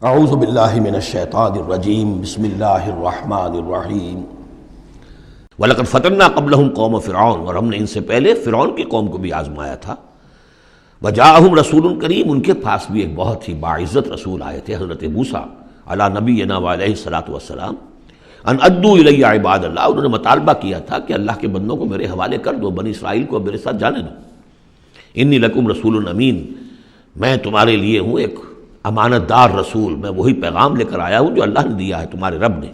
اعوذ باللہ من الشیطان الرجیم بسم اللہ الرحمن الرحیم وَلَقَدْ فَتَنَّا قَبْلَهُمْ قَوْمَ فِرْعَوْنَ، اور ہم نے ان سے پہلے فرعون کی قوم کو بھی آزمایا تھا۔ وَجَاءَهُمْ رَسُولٌ کریم، ان کے پاس بھی ایک بہت ہی باعزت رسول آئے تھے، حضرت موسیٰ علی نبینا وعلیہ الصلاۃ والسلام۔ ان ادوا الی عباد اللہ، انہوں نے مطالبہ کیا تھا کہ اللہ کے بندوں کو میرے حوالے کر دو، بنی اسرائیل کو میرے ساتھ جانے دو۔ انی لکم رسول امین، میں تمہارے لیے ہوں ایک امانت دار رسول، میں وہی پیغام لے کر آیا ہوں جو اللہ نے دیا ہے تمہارے رب نے۔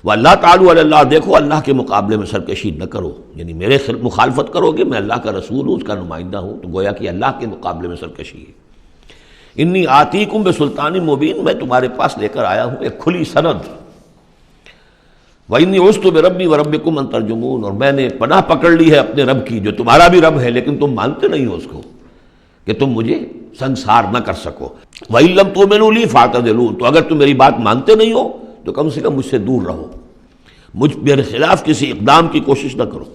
وَاللَّهُ تَعَالَوْا عَلَى اللَّهِ، دیکھو اللہ کے مقابلے میں سرکشی نہ کرو، یعنی میرے مخالفت کرو گے، میں اللہ کا رسول ہوں، اس کا نمائندہ ہوں، تو گویا کہ اللہ کے مقابلے میں سرکشی ہے۔ انی آتیکم بسلطان مبین، میں تمہارے پاس لے کر آیا ہوں ایک کھلی سند۔ وَإِنِّي عُذْتُ بِرَبِّي وَرَبِّكُمْ أَن تَرْجُمُونِ، اور میں نے پناہ پکڑ لی ہے اپنے رب کی جو تمہارا بھی رب ہے، لیکن تم مانتے نہیں ہو اس کو کہ تم مجھے سنسار نہ کر سکو۔ وَإِن لَّمْ تُؤْمِنُوا لِي فَاعْتَزِلُونِ، تو اگر تم میری بات مانتے نہیں ہو تو کم سے کم مجھ سے دور رہو، میرے خلاف کسی اقدام کی کوشش نہ کرو۔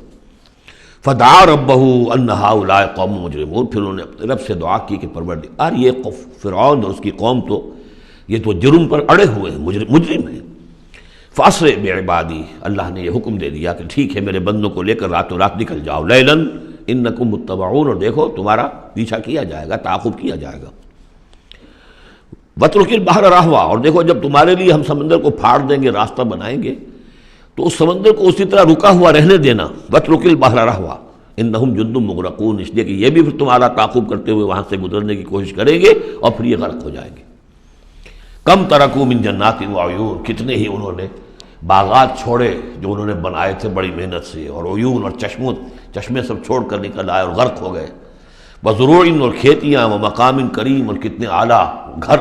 فدعا ربہ ان ہؤلاء قوم مجرمون، پھر انہوں نے اپنے رب سے دعا کی کہ پروردگار یہ فرعون اور اس کی قوم تو یہ تو جرم پر اڑے ہوئے ہیں، مجرم ہیں۔ فاسرع بعبادی، اللہ نے یہ حکم دے دیا کہ ٹھیک ہے میرے بندوں کو لے کر راتوں رات نکل جاؤ، لیلا انکم متبعون، اور دیکھو تمہارا پیچھا کیا جائے گا، تعاقب کیا جائے گا۔ واترک البحر رہوا، اور دیکھو جب تمہارے لیے ہم سمندر کو پھاڑ دیں گے، راستہ بنائیں گے، تو اس سمندر کو اسی طرح رکا ہوا رہنے دینا۔ واترک البحر رہوا انہم جند مغرقون، اس لیے کہ یہ بھی پھر تمہارا تعاقب کرتے ہوئے وہاں سے گزرنے کی کوشش کریں گے اور پھر یہ غرق ہو جائیں گے۔ کم ترکوا من جنات وعیون، کتنے ہی انہوں نے باغات چھوڑے جو انہوں نے بنائے تھے بڑی محنت سے، اور عیون اور چشمے سب چھوڑ کر نکل آئے اور غرق ہو گئے۔ وزروع، اور کھیتیاں، ومقام کریم، اور کتنے اعلیٰ گھر،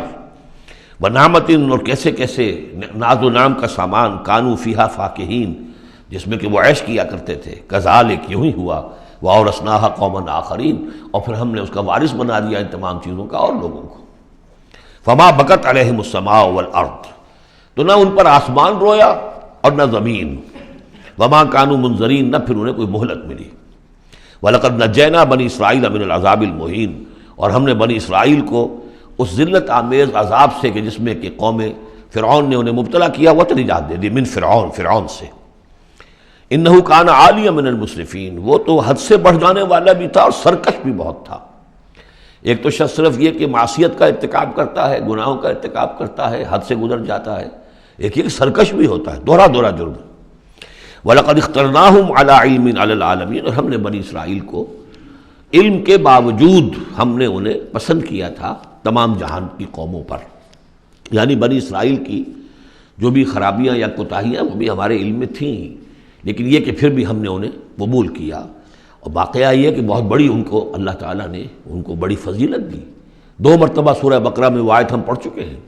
ونعمت، اور کیسے کیسے ناز و نعم کا سامان، کانوا فیہا فاکہین، جس میں کہ وہ عیش کیا کرتے تھے۔ کذالک، یوں ہی ہوا، واورثناھا قوما آخرین، اور پھر ہم نے اس کا وارث بنا دیا ان تمام چیزوں کا اور لوگوں کو۔ فما بکت علیہم السماء والارض، تو نہ ان پر آسمان رویا اور نہ زمین۔ وما کانوا منظرین، نہ پھر انہیں کوئی مہلت ملی۔ وَلَقَدْ نَجَّيْنَا بَنِي إِسْرَائِيلَ مِنَ الْعَذَابِ الْمُهِينِ، اور ہم نے بنی اسرائیل کو اس ذلت آمیز عذاب سے کہ جس میں کہ قوم فرعون نے انہیں مبتلا کیا ہوا تھا، نجات دے دی۔ من فرعون سے۔ انہ کان عالیہ من المسرفین، وہ تو حد سے بڑھ جانے والا بھی تھا اور سرکش بھی بہت تھا۔ ایک تو شخص صرف یہ کہ معصیت کا ارتکاب کرتا ہے، گناہوں کا ارتکاب کرتا ہے، حد سے گزر جاتا ہے، ایک یہ کہ سرکش بھی ہوتا ہے، دہرا جرم۔ وَلَقَدْ اخْتَرْنَاهُمْ عَلَىٰ عِلْمٍ عَلَى الْعَالَمِينَ، اور ہم نے بنی اسرائیل کو علم کے باوجود ہم نے انہیں پسند کیا تھا تمام جہان کی قوموں پر، یعنی بنی اسرائیل کی جو بھی خرابیاں یا کوتاہیاں وہ بھی ہمارے علم میں تھیں، لیکن یہ کہ پھر بھی ہم نے انہیں قبول کیا۔ اور واقعہ یہ کہ بہت بڑی ان کو اللہ تعالیٰ نے ان کو بڑی فضیلت دی۔ 2 مرتبہ سورہ بقرہ میں وہ آیت ہم پڑھ چکے ہیں،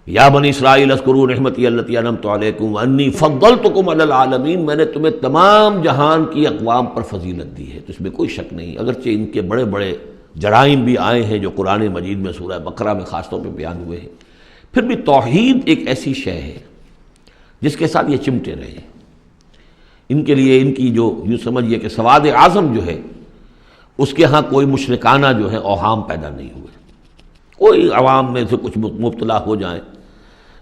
یا بنی اسرائیل اذکروا نعمتی التی انعمت علیکم وانی فضلتکم علی العالمین، میں نے تمہیں تمام جہان کی اقوام پر فضیلت دی ہے، تو اس میں کوئی شک نہیں۔ اگرچہ ان کے بڑے بڑے جرائم بھی آئے ہیں جو قرآن مجید میں سورہ بقرہ میں خاص طور پہ بیان ہوئے ہیں، پھر بھی توحید ایک ایسی شے ہے جس کے ساتھ یہ چمٹے رہے۔ ان کے لیے ان کی جو یوں سمجھیے کہ سواد اعظم جو ہے اس کے ہاں کوئی مشرکانہ جو ہے اوہام پیدا نہیں ہوئے، کوئی عوام میں سے کچھ مبتلا ہو جائیں۔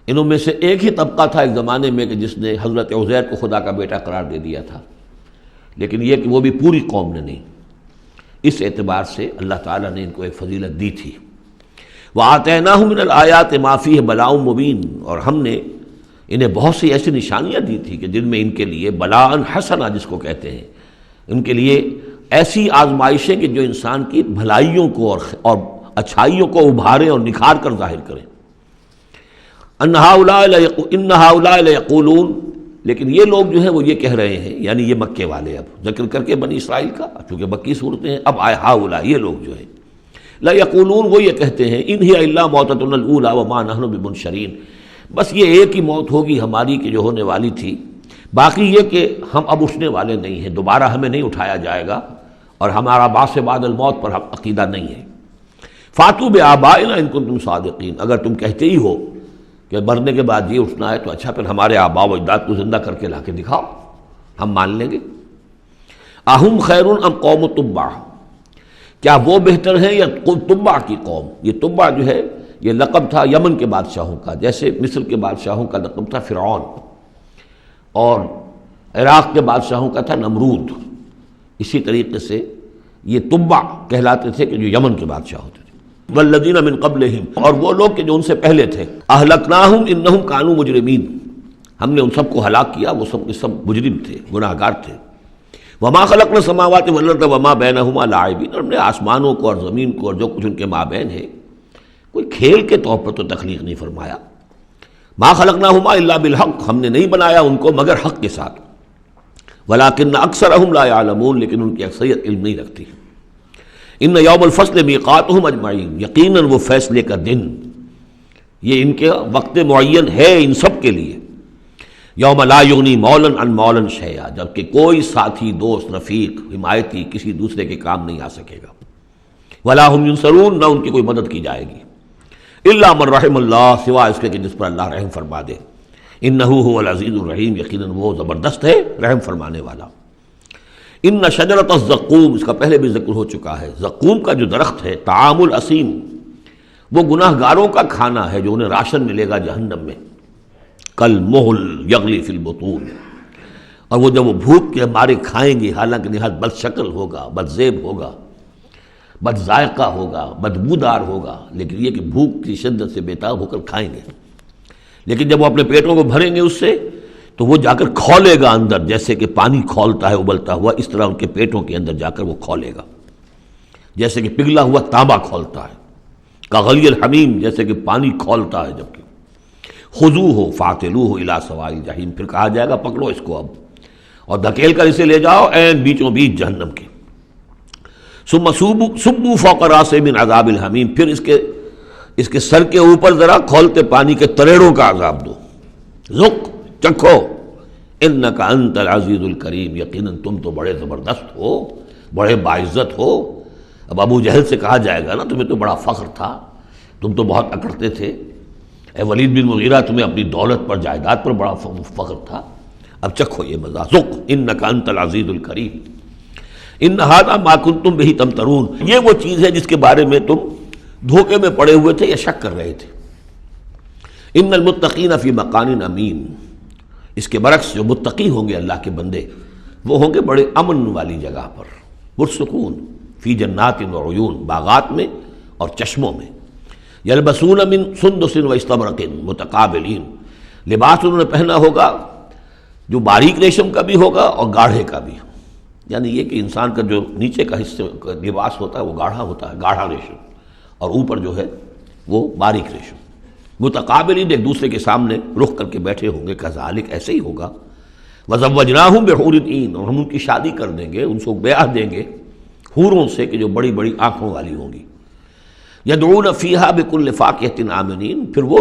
انہوں میں سے ایک ہی طبقہ تھا ایک زمانے میں کہ جس نے حضرت عزیر کو خدا کا بیٹا قرار دے دیا تھا، لیکن یہ کہ وہ بھی پوری قوم نے نہیں۔ اس اعتبار سے اللہ تعالیٰ نے ان کو ایک فضیلت دی تھی۔ وَآتَيْنَاهُم مِّنَ الْآيَاتِ مَا فِيهِ بَلَاءٌ مُّبِينٌ، اور ہم نے انہیں بہت سی ایسی نشانیاں دی تھی کہ جن میں ان کے لیے بلاء حسنہ جس کو کہتے ہیں، ان کے لیے ایسی آزمائشیں کہ جو انسان کی بھلائیوں کو اور اچھائیوں کو ابھاریں اور نکھار کر ظاہر کریں۔ ان ہؤلاء لیقولون، لیکن یہ لوگ جو ہیں وہ یہ کہہ رہے ہیں، یعنی یہ مکے والے، اب ذکر کر کے بنی اسرائیل کا، چونکہ مکی صورتیں ہیں، اب آئے ہؤلاء، یہ لوگ جو ہیں لیقولون، وہ یہ کہتے ہیں ان ہی الا موتتنا الاولی وما نحن بمنشرین، بس یہ ایک ہی موت ہوگی ہماری کہ جو ہونے والی تھی، باقی یہ کہ ہم اب اٹھنے والے نہیں ہیں، دوبارہ ہمیں نہیں اٹھایا جائے گا، اور ہمارا بعث بعد الموت پر عقیدہ نہیں ہے۔ فاتوا بآبائنا ان کنتم صادقین، اگر تم کہتے ہی ہو کہ مرنے کے بعد یہ اٹھنا ہے تو اچھا پھر ہمارے آباء و اجداد کو زندہ کر کے لا کے دکھاؤ، ہم مان لیں گے۔ اہم خیر ام قوم تبع، کیا وہ بہتر ہیں یا تبع کی قوم؟ یہ تبع جو ہے یہ لقب تھا یمن کے بادشاہوں کا، جیسے مصر کے بادشاہوں کا لقب تھا فرعون، اور عراق کے بادشاہوں کا تھا نمرود، اسی طریقے سے یہ تبع کہلاتے تھے کہ جو یمن کے بادشاہ ہوتے تھے۔ والذین من قبلہم، اور وہ لوگ کہ جو ان سے پہلے تھے، اہلکناہم انہم کانوا مجرمین، ہم نے ان سب کو ہلاک کیا، وہ سب مجرم تھے، گناہ گار تھے۔ وما خلقنا السماوات والارض وما بینہما لاعبین، اور ہم نے آسمانوں کو اور زمین کو اور جو کچھ ان کے مابین ہے کوئی کھیل کے طور پر تو تخلیق نہیں فرمایا۔ ما خلقناہما الا بالحق، ہم نے نہیں بنایا ان کو مگر حق کے ساتھ۔ ولکن اکثرہم لا یعلمون، لیکن ان کی اکثریت علم نہیں رکھتی۔ ان یوم الفصل میقاتہم اجمعین، یقیناً وہ فیصلے کا دن، یہ ان کے وقت معین ہے ان سب کے لیے۔ یوم لا یغنی مولا عن مولا شیئا، جبکہ کوئی ساتھی، دوست، رفیق، حمایتی کسی دوسرے کے کام نہیں آ سکے گا۔ ولا ہم ینصرون، نہ ان کی کوئی مدد کی جائے گی۔ الا من رحم اللہ، سوائے اس کے کہ جس پر اللہ رحم فرما دے۔ انہ هو العزیز الرحیم، یقیناً وہ زبردست ہے، رحم فرمانے والا۔ ان شجرۃ الزقوم، اس کا پہلے بھی ذکر ہو چکا ہے، زقوم کا جو درخت ہے، طعام الاسیم، وہ گناہ گاروں کا کھانا ہے جو انہیں راشن ملے گا جہنم میں، کالمہل یغلی فی البطون، اور وہ جب وہ بھوک کے مارے کھائیں گے، حالانکہ نہایت بد شکل ہوگا، بد زیب ہوگا، بد ذائقہ ہوگا، بدبودار ہوگا، لیکن یہ کہ بھوک کی شدت سے بےتاب ہو کر کھائیں گے، لیکن جب وہ اپنے پیٹوں کو بھریں گے اس سے تو وہ جا کر کھولے گا اندر، جیسے کہ پانی کھولتا ہے ابلتا ہوا، اس طرح ان کے پیٹوں کے اندر جا کر وہ کھولے گا، جیسے کہ پگھلا ہوا تانبا کھولتا ہے، کغلی الحمیم، جیسے کہ پانی کھولتا ہے جب کہ۔ خذوہ فاعتلوہ الی سواء الجحیم، پھر کہا جائے گا پکڑو اس کو اب اور دھکیل کر اسے لے جاؤ عین بیچوں بیچ جہنم کے۔ ثم صبوا فوق راسہ من عذاب الحمیم، پھر اس کے سر کے اوپر ذرا کھولتے پانی کے تریڑوں کا عذاب دو، ذق، چکھو، انک انت العزیز الکریم، یقیناً تم تو بڑے زبردست ہو، بڑے باعزت ہو۔ اب ابو جہل سے کہا جائے گا نا تمہیں تو بڑا فخر تھا، تم تو بہت اکڑتے تھے، اے ولید بن مغیرہ تمہیں اپنی دولت پر، جائیداد پر بڑا فخر تھا، اب چکھو یہ مزہ، ذق انک انت العزیز الکریم، ان ھذا ما کنتم بہ تمترون، یہ وہ چیز ہے جس کے بارے میں تم دھوکے میں پڑے ہوئے تھے یا شک کر رہے تھے۔ ان المتقین فی مقام امین، اس کے برعکس جو متقی ہوں گے اللہ کے بندے، وہ ہوں گے بڑے امن والی جگہ پر، پرسکون، فی جنات و عیون، باغات میں اور چشموں میں۔ یلبسون من سندس و استبرق متقابلین، لباس انہوں نے پہنا ہوگا جو باریک ریشم کا بھی ہوگا اور گاڑھے کا بھی، یعنی یہ کہ انسان کا جو نیچے کا حصہ لباس ہوتا ہے وہ گاڑھا ہوتا ہے، گاڑھا ریشم، اور اوپر جو ہے وہ باریک ریشم، متقابلین، ایک دوسرے کے سامنے رخ کر کے بیٹھے ہوں گے، کذالک، ایسے ہی ہوگا۔ وزوجناہم بحور عین، اور ہم ان کی شادی کر دیں گے، ان کو بیاہ دیں گے حوروں سے کہ جو بڑی بڑی آنکھوں والی ہوں گی۔ یدعون فیہا بکل فاکہۃ آمنین، پھر وہ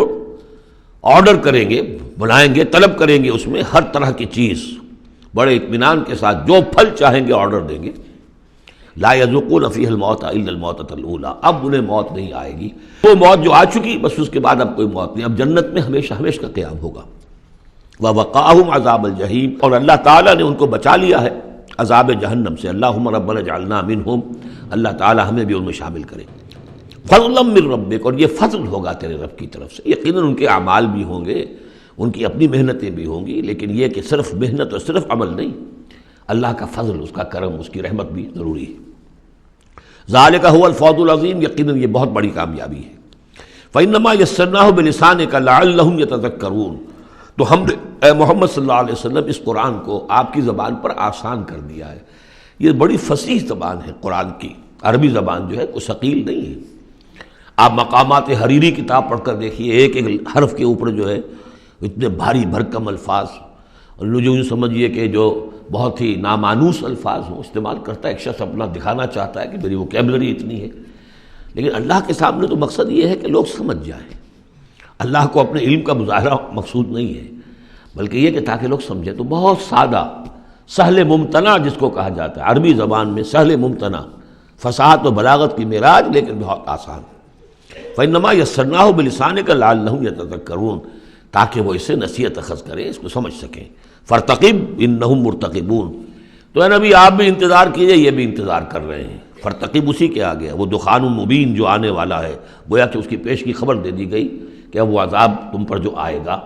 آرڈر کریں گے، بلائیں گے، طلب کریں گے اس میں ہر طرح کی چیز، بڑے اطمینان کے ساتھ جو پھل چاہیں گے آرڈر دیں گے۔ لا یذوقون فیہا الموت الا الموتۃ الاولی، اب انہیں موت نہیں آئے گی، وہ موت جو آ چکی بس اس کے بعد اب کوئی موت نہیں، اب جنت میں ہمیشہ ہمیشہ کا قیام ہوگا۔ ووقاہم عذاب الجحیم، اور اللہ تعالیٰ نے ان کو بچا لیا ہے عذاب جہنم سے۔ اللہم ربنا اجعلنا منہم، اللہ تعالیٰ ہمیں بھی ان میں شامل کرے۔ فضلا من ربک، اور یہ فضل ہوگا تیرے رب کی طرف سے، یقیناً ان کے اعمال بھی ہوں گے، ان کی اپنی محنتیں بھی ہوں گی، لیکن یہ کہ صرف محنت اور صرف عمل نہیں، اللہ کا فضل، اس کا کرم، اس کی رحمت بھی ضروری ہے۔ ذالک هو الفوز العظیم، یقیناً یہ بہت بڑی کامیابی ہے۔ فإنما یسرناہ بلسانک لعلہم یتذکرون، تو ہم نے اے محمد صلی اللہ علیہ وسلم اس قرآن کو آپ کی زبان پر آسان کر دیا ہے۔ یہ بڑی فصیح زبان ہے قرآن کی، عربی زبان جو ہے کوئی ثقیل نہیں ہے۔ آپ مقامات حریری کتاب پڑھ کر دیکھیے، ایک ایک حرف کے اوپر جو ہے اتنے بھاری بھرکم الفاظ، اور جو یوں سمجھیے کہ جو بہت ہی نامانوس الفاظ ہوں استعمال کرتا ہے، ایک شخص اپنا دکھانا چاہتا ہے کہ میری ووکیبلری اتنی ہے، لیکن اللہ کے سامنے تو مقصد یہ ہے کہ لوگ سمجھ جائیں۔ اللہ کو اپنے علم کا مظاہرہ مقصود نہیں ہے، بلکہ یہ کہ تاکہ لوگ سمجھیں۔ تو بہت سادہ، سہل ممتنع جس کو کہا جاتا ہے عربی زبان میں، سہل ممتنع، فصاحت و بلاغت کی معراج، لیکن بہت آسان۔ فإنما یسرناہ بلسانک لعلہم یتذکرون، تاکہ وہ اسے نصیحت اخذ کریں، اس کو سمجھ سکیں۔ فرتقب انہم مرتقبون، تو اے نبی آپ بھی انتظار کیجئے، یہ بھی انتظار کر رہے ہیں، فرتقب اسی کے آگے وہ دخان مبین جو آنے والا ہے، گویا کہ اس کی پیش کی خبر دے دی گئی کہ اب وہ عذاب تم پر جو آئے گا،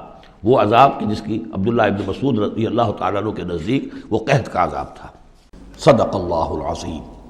وہ عذاب کہ جس کی عبداللہ ابن مسعود رضی اللہ تعالیٰ عنہ کے نزدیک وہ قحط کا عذاب تھا۔ صدق اللہ العظیم۔